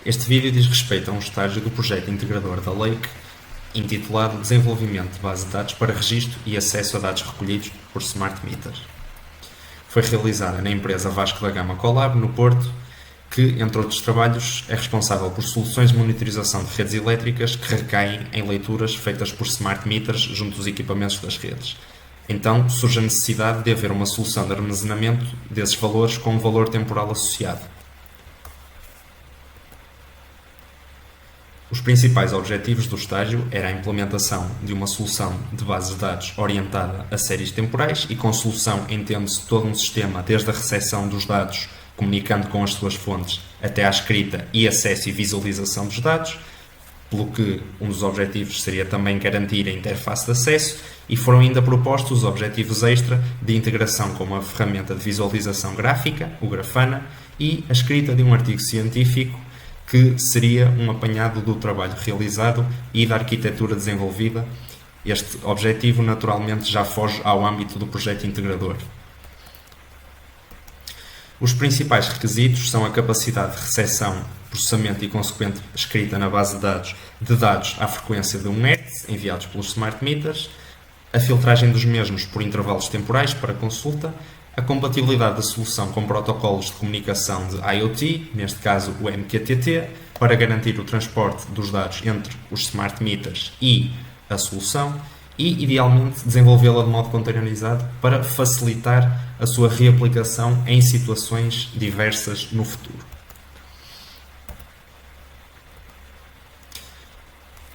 Este vídeo diz respeito a um estágio do projeto integrador da Lake, intitulado Desenvolvimento de base de dados para registro e acesso a dados recolhidos por Smart Meters. Foi realizada na empresa Vasco da Gama Colab, no Porto, que, entre outros trabalhos, é responsável por soluções de monitorização de redes elétricas que recaem em leituras feitas por Smart Meters junto dos equipamentos das redes. Então, surge a necessidade de haver uma solução de armazenamento desses valores com um valor temporal associado. Os principais objetivos do estágio era a implementação de uma solução de bases de dados orientada a séries temporais, e com solução entende-se todo um sistema, desde a recepção dos dados, comunicando com as suas fontes, até à escrita e acesso e visualização dos dados, pelo que um dos objetivos seria também garantir a interface de acesso, e foram ainda propostos os objetivos extra de integração com uma ferramenta de visualização gráfica, o Grafana, e a escrita de um artigo científico, que seria um apanhado do trabalho realizado e da arquitetura desenvolvida. Este objetivo, naturalmente, já foge ao âmbito do projeto integrador. Os principais requisitos são a capacidade de recepção, processamento e consequente escrita na base de dados à frequência de 1 Hz, enviados pelos Smart Meters, a filtragem dos mesmos por intervalos temporais para consulta, a compatibilidade da solução com protocolos de comunicação de IoT, neste caso o MQTT, para garantir o transporte dos dados entre os Smart Meters e a solução, e, idealmente, desenvolvê-la de modo containerizado para facilitar a sua reaplicação em situações diversas no futuro.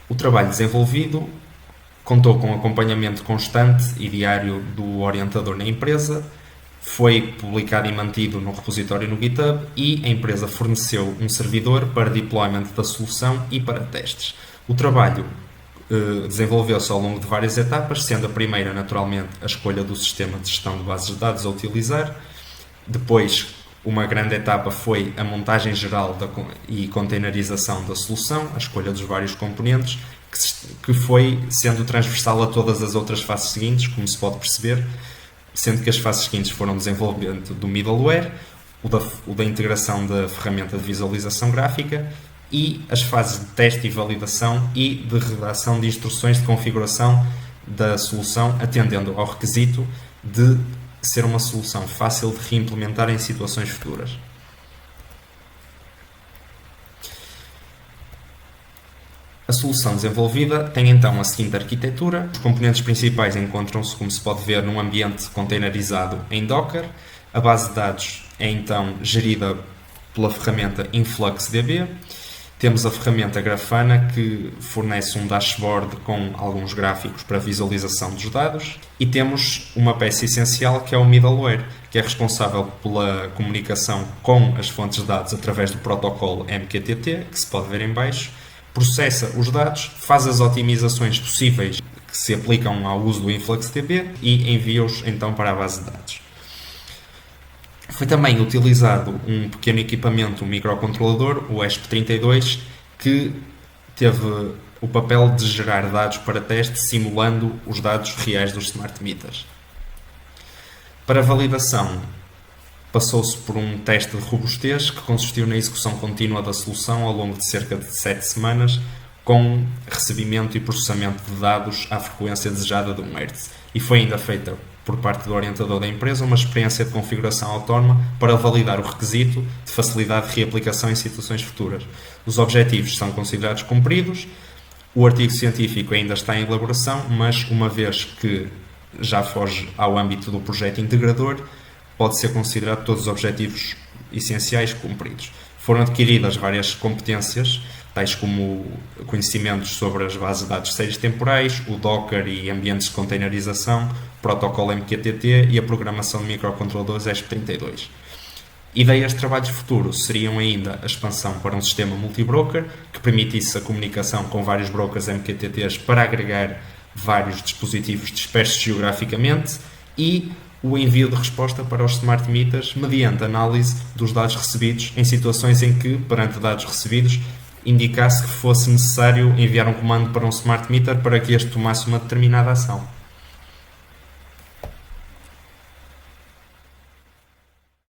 O trabalho desenvolvido contou com acompanhamento constante e diário do orientador na empresa, foi publicado e mantido no repositório no GitHub, e a empresa forneceu um servidor para deployment da solução e para testes. O trabalho desenvolveu-se ao longo de várias etapas, sendo a primeira, naturalmente, a escolha do sistema de gestão de bases de dados a utilizar. Depois, uma grande etapa foi a montagem geral e containerização da solução, a escolha dos vários componentes, que foi sendo transversal a todas as outras fases seguintes, como se pode perceber, sendo que as fases seguintes foram o desenvolvimento do middleware, o da integração da ferramenta de visualização gráfica, e as fases de teste e validação e de redação de instruções de configuração da solução, atendendo ao requisito de ser uma solução fácil de reimplementar em situações futuras. A solução desenvolvida tem então a seguinte arquitetura. Os componentes principais encontram-se, como se pode ver, num ambiente containerizado em Docker. A base de dados é então gerida pela ferramenta InfluxDB. Temos a ferramenta Grafana, que fornece um dashboard com alguns gráficos para visualização dos dados. E temos uma peça essencial, que é o middleware, que é responsável pela comunicação com as fontes de dados através do protocolo MQTT, que se pode ver em baixo. Processa os dados, faz as otimizações possíveis que se aplicam ao uso do InfluxDB e envia-os então para a base de dados. Foi também utilizado um pequeno equipamento, um microcontrolador, o ESP32, que teve o papel de gerar dados para teste, simulando os dados reais dos Smart Meters. Para validação, passou-se por um teste de robustez que consistiu na execução contínua da solução ao longo de cerca de 7 semanas, com recebimento e processamento de dados à frequência desejada de 1 Hz. E foi ainda feita, por parte do orientador da empresa, uma experiência de configuração autónoma para validar o requisito de facilidade de reaplicação em situações futuras. Os objetivos são considerados cumpridos, o artigo científico ainda está em elaboração, mas uma vez que já foge ao âmbito do projeto integrador, pode ser considerado todos os objetivos essenciais cumpridos. Foram adquiridas várias competências, tais como conhecimentos sobre as bases de dados de séries temporais, o Docker e ambientes de containerização, o protocolo MQTT e a programação de microcontroladores ESP32. Ideias de trabalhos futuros seriam ainda a expansão para um sistema multibroker que permitisse a comunicação com vários brokers MQTTs para agregar vários dispositivos dispersos geograficamente, e o envio de resposta para os Smart Meters mediante análise dos dados recebidos em situações em que, perante dados recebidos, indicasse que fosse necessário enviar um comando para um Smart Meter para que este tomasse uma determinada ação.